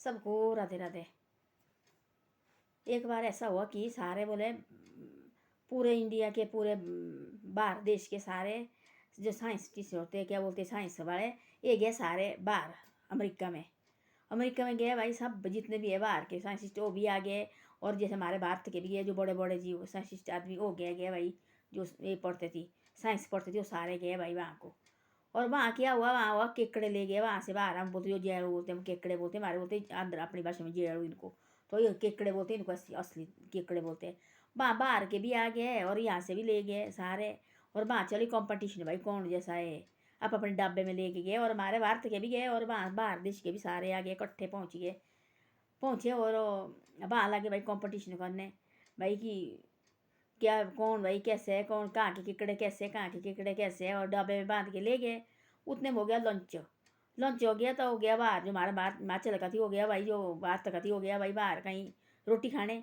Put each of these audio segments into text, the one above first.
सबको राधे राधे। एक बार ऐसा हुआ कि सारे बोले पूरे इंडिया के पूरे बाहर देश के सारे जो साइंटिस्ट होते हैं, क्या बोलते हैं, साइंस वाले, ये गए सारे बाहर अमेरिका में। अमेरिका में गए भाई, सब जितने भी है बाहर के साइंटिस्ट वो भी आ गए। और जैसे हमारे भारत के भी है जो बड़े बड़े जी साइंटिस्ट आदमी वो गए भाई, जो ये पढ़ते थी साइंस पढ़ते थे वो सारे गए भाई वहाँ को। और वहाँ क्या हुआ, वहाँ हुआ केकड़े ले गए वहाँ से बाहर। हम बोलते जो जेड़ू बोलते हैं, हम केकड़े बोलते हैं, हमारे बोलते हैं आंध्र अपनी भाषा में जेड़ू इनको। तो ये केकड़े बोलते हैं इनको, असली केकड़े बोलते हैं। वहाँ बाहर के भी आ गए और यहाँ से भी ले गए सारे। और वहाँ चली कंपटीशन भाई, कौन जैसा है। आप अपने डब्बे में लेके गए और हमारे भारत के भी गए और वहाँ बाहर देश के भी सारे आ गए, इकट्ठे पहुँचे और वहाँ लगे भाई कंपटीशन करने भाई कि क्या कौन भाई कैसे है, कौन कहाँ के केकड़े कैसे, कहाँ के केकड़े कैसे है। और डब्बे में बांध के ले गए। उतने में हो गया लंच। लंच हो गया तो हो गया बाहर, जो हमारा बाहर हिमाचल का थी हो गया भाई, जो भारत का थी हो गया भाई बाहर कहीं रोटी खाने।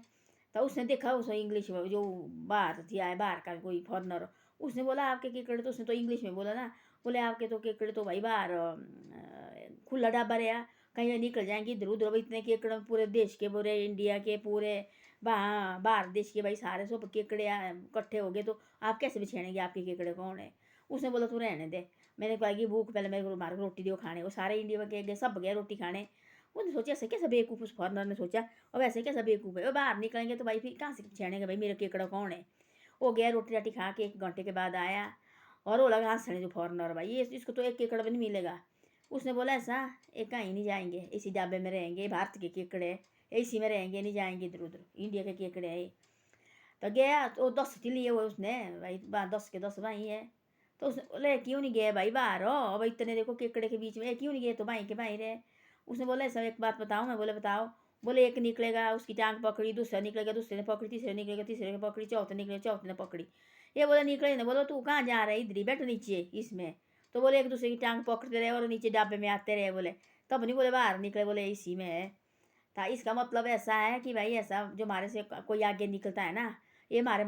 तो उसने देखा, उस इंग्लिश में जो बाहर थी आए बाहर का कोई फॉरनर, उसने बोला आपके केकड़े, तो उसने तो इंग्लिश में बोला ना, बोले आपके तो केकड़े तो भाई बाहर खुला डब्बा रहा, कहीं निकल जाएंगे इधर उधर। इतने केकड़े पूरे देश के, पूरे इंडिया के, पूरे वहाँ बाहर देश के भाई सारे सब केकड़े इकट्ठे हो गए, तो आप कैसे बिछेड़ेंगे, आपके केकड़े कौन है। उसने बोला तू रहने दे, मैंने कहा कि भूख पहले मेरे को मारे रोटी दो खाने। वो सारे इंडिया में गए, सब गए रोटी खाने। उसने सोचा ऐसे कैसा बेवकूफ़, उस फॉरनर ने सोचा और वैसे कैसा बेवकूफ़ है, वो बाहर निकलेंगे तो भाई फिर कहाँ से छेड़ेंगे भाई मेरे केकड़ा कौन है। वो गया रोटी राटी खा के 1 घंटे के बाद आया और वो लगा हंसने, जो फॉरनर भाई ये इसको तो एक केकड़ा भी नहीं मिलेगा। उसने बोला ऐसा, ये कहीं नहीं जाएंगे, इसी ढाबे में रहेंगे, भारत के केकड़े इसी में रहेंगे, नहीं जाएंगे इधर उधर, इंडिया के केकड़े है। तो गया तो 10 थी लिए हुए उसने भाई, 10 के 10 वहीं है। तो उसने बोले क्यों नहीं गए भाई बाहर हो, अब इतने देखो केकड़े के बीच में क्यों नहीं गए, तो भाई के भाई रहे। उसने बोला ऐसा एक बात बताऊँ मैं, बोले बताओ। बोले एक निकलेगा उसकी टांग पकड़ी, दूसरा निकलेगा दूसरे ने पकड़ी, तीसरे निकलेगा तीसरे ने पकड़ी, चौथे निकलेगा चौथे ने पकड़ी। ये बोले निकले ना, बोलो तू कहाँ जा रहा है, इधर ही बैठ नीचे इसमें। तो बोले एक दूसरे की टांग पकड़ते रहे और नीचे डाबे में आते रहे, बोले तब नहीं बोले बाहर निकले, बोले इसी में है। था इसका मतलब ऐसा है कि भाई ऐसा जो हमारे से कोई आगे निकलता है ना, ये हमारे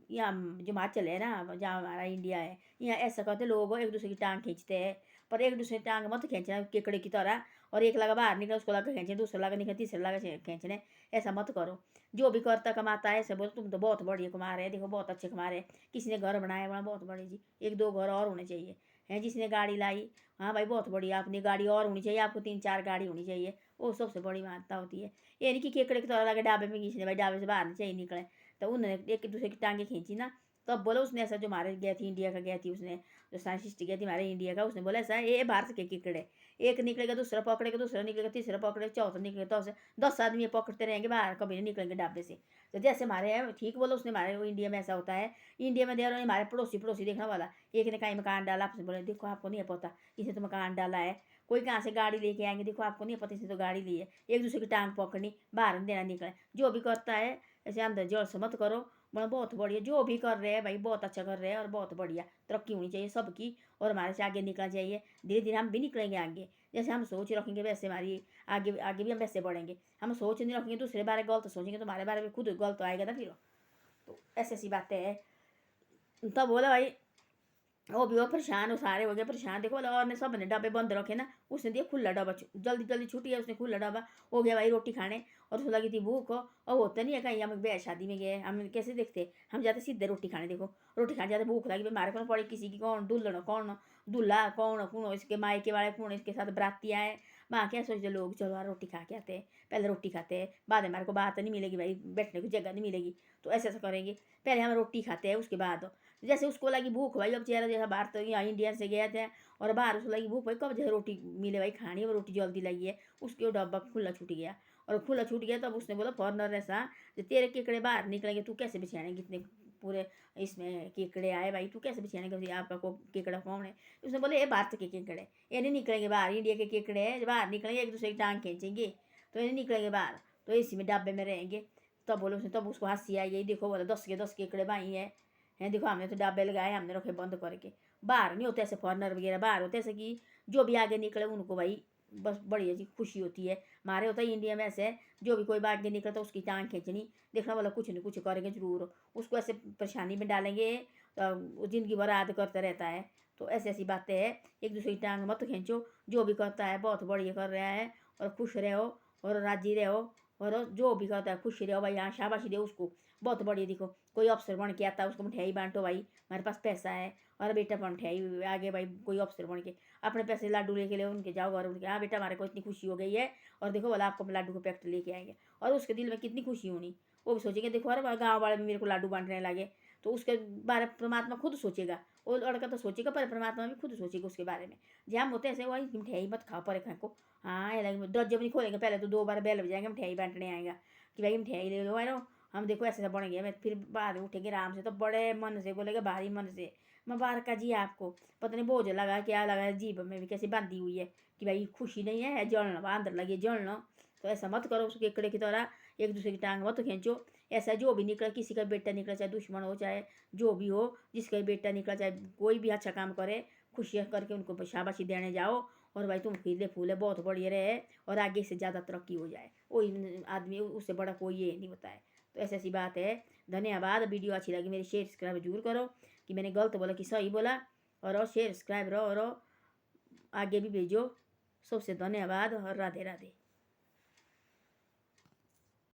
यहाँ जो हिमाचल है ना, जहाँ हमारा इंडिया है, यहाँ ऐसा करते लोग एक दूसरे की टांग खींचते हैं। पर एक दूसरे की टांग मत खींचना केकड़े की तरह, और एक लगा बाहर निकले उसको लगा खींचने, दूसरा लगा निकले तीसरा लगा खींचने। ऐसा मत करो। जो भी करता कमाता है ऐसे बोलो तुम तो बहुत बढ़िया कमा रहे हैं, देखो बहुत अच्छे कमा रहे हैं। किसी ने घर बनाया बड़ा बहुत बड़े जी, 1-2 घर और होने चाहिए हैं। जिसने गाड़ी लाई, हाँ भाई बहुत बढ़िया, अपनी गाड़ी और होनी चाहिए, आपको 3-4 गाड़ी होनी चाहिए, वो सबसे बड़ी मानता होती है। ये नहीं कि केकड़े की तरह लगे डाबे में खींचने, भाई डाबे से बाहर नहीं चाहिए निकले। तो उन्होंने एक दूसरे की टांगे खींची ना, तब बोला उसने ऐसा, जो हमारे गया थी इंडिया का गया थी उसने, जो साइंटिस्ट गया थी हमारे इंडिया का, उसने बोला ऐसा ये भारत के केकड़े, एक निकलेगा दूसरा पकड़ेगा, दूसरा निकलेगा तीसरा पकड़ेगा, चौथा निकलेगा, तो 10 आदमी पकड़ते रहेंगे बाहर, कभी नहीं निकलेंगे डाबे से। तो जैसे हमारे है ठीक बोला उसने, हमारे इंडिया में ऐसा होता है। इंडिया में दे रहे हमारे पड़ोसी पड़ोसी देखने वाला, एक ने कहीं मकान डाला, आपसे बोले देखो आपको नहीं पता इसने तो मकान डाला है। कोई कहाँ से गाड़ी लेके आएंगे, देखो आपको नहीं पता इसने तो गाड़ी ली है। एक दूसरे की टांग पकड़नी, बाहर नहीं देना निकले। जो भी करता है ऐसे अंदर जड़ से मत करो। मतलब बहुत बढ़िया जो भी कर रहे हैं भाई, बहुत अच्छा कर रहे हैं और बहुत बढ़िया तरक्की होनी चाहिए सबकी, और हमारे से आगे निकलना चाहिए। धीरे धीरे हम भी निकलेंगे आगे, जैसे हम सोच रखेंगे वैसे हमारी आगे आगे भी हम वैसे बढ़ेंगे। हम सोच नहीं रखेंगे दूसरे बारे गलत सोचेंगे तो हमारे बारे में खुद गलत आएगा ना फिर। तो ऐसी ऐसी बातें हैं। तब बोला भाई, वो भी वो परेशान, वो सारे हो गए परेशान, देखो और ने सब ने डब्बे बंद रखे ना, उसने दिया खुला डब्बा, जल्दी जल्दी छुट्टी है उसने खुला डब्बा हो गया भाई रोटी खाने। और उसको लगी थी भूख, और होता नहीं है कहीं हम ब्याह शादी में गए, हम कैसे देखते, हम जाते सीधे रोटी खाने। देखो रोटी खाने जाते, भूख लगी हमारे कौन पड़ी किसी की, कौन दुल्हन कौन दूल्हा कौन कौन इसके मायके वाले कौन इसके साथ बराती आए, वहाँ क्या सोचते लोग चलो यार रोटी खा के आते हैं, पहले रोटी खाते हैं, बाद में हमारे को बात नहीं मिलेगी भाई, बैठने की जगह नहीं मिलेगी। तो ऐसे ऐसा करेंगे, पहले हम रोटी खाते हैं उसके बाद। जैसे उसको लगी भूख भाई, अब चेहरा जैसा बाहर तो यहाँ इंडिया से गया था और बाहर उसको लगी भूख भाई, कब जैसे रोटी मिले भाई खानी है, वो रोटी जल्दी लगी है, उसके वो डब्बा खुला छूट गया। और खुला छूट गया तब उसने बोला फॉरनर ऐसा, जो तेरे केकड़े बाहर निकलेंगे तू कैसे बिछाएंगे, इतने पूरे इसमें केकड़े आए भाई, तू कैसे बिछाएंगे, आपका को केकड़ा कौन है। उसने बोले ये भारत के केकड़े, ये नहीं निकलेंगे बाहर, इंडिया के केकड़े हैं, बाहर निकलेंगे एक दूसरे की टांग खींचेंगे, तो ये नहीं निकलेंगे बाहर, तो इसी में डब्बे में रहेंगे। तब बोले उसने, तब उसको हंसी आई, यही देखो बोले 10 के 10 केकड़े भाई हैं देखो, हमने तो डब्बे लगाए, हमने रखे बंद करके। बाहर नहीं होते ऐसे फॉरनर वगैरह, बाहर होते ऐसे कि जो भी आगे निकले उनको भाई बस बढ़िया जी खुशी होती है। हमारे होता है इंडिया में ऐसे, जो भी कोई आगे निकले तो उसकी टांग खींचनी, देखना वाला कुछ न कुछ करेंगे जरूर, उसको ऐसे परेशानी में डालेंगे तो वो ज़िंदगी भर याद करता रहता है। तो ऐसी ऐसी बातें हैं, एक दूसरे की टांग मत खींचो, जो भी करता है बहुत बढ़िया कर रहा है, और खुश रहो और राजी रहो और जो भी करता है खुश रहो भाई। हाँ शाबाशी दे उसको, बहुत बढ़िया। देखो कोई अफसर बन के आता है उसको मिठाई बांटो भाई, हमारे पास पैसा है। और बेटा पर मिठाई आगे भाई, कोई अफसर बन के अपने पैसे लाडू लेके ले उनके जाओ और उनके, हाँ बेटा हमारे को इतनी खुशी हो गई है और देखो बोला आपको लाडू को पैकेट लेके आएंगे। और उसके दिल में कितनी खुशी होनी, वो भी सोचेंगे देखो अरे गाँव वाले भी मेरे को लाडू बांटने लगे। तो उसके बारे में परमात्मा खुद सोचेगा, वो लड़का तो सोचेगा पर परमात्मा भी खुद सोचेगा उसके बारे में। जहाँ हम होते हैं ऐसे वही मिठाई मत खाओ पर खाए को। हाँ ये लगे दरवाजे भी नहीं खोलेंगे, पहले तो 2 बार बेल बजाएंगे मिठाई बांटने आएगा कि भाई मिठाई ले लो है ना। हम देखो ऐसे बन गया मैं, फिर बाद में उठेंगे आराम से तो बड़े मन से बोलेगा भारी मन से मुबारक जी आपको। पता नहीं बोझ लगा क्या लगा जीभ में भी कैसे बांधी हुई है कि भाई खुशी नहीं है जलना अंदर लगी जलना। तो ऐसा मत करो उसके केकड़े की तरह एक दूसरे की टांग मत खींचो। ऐसा जो भी निकला, किसी का बेटा निकला चाहे दुश्मन हो चाहे जो भी हो, जिसका बेटा निकला चाहे कोई भी अच्छा काम करे, खुशियाँ करके उनको शाबाशी देने जाओ। और भाई तुम खिले फूले बहुत बढ़िया रहे और आगे से ज़्यादा तरक्की हो जाए, कोई आदमी उससे बड़ा कोई ये नहीं होता है। तो ऐसी ऐसी बात है। धन्यवाद। वीडियो अच्छी लगी मेरी शेयर सब्सक्राइब जरूर करो कि मैंने गलत बोला कि सही बोला। और शेयर सब्सक्राइब रहो और आगे भी भेजो। सबसे धन्यवाद और राधे राधे।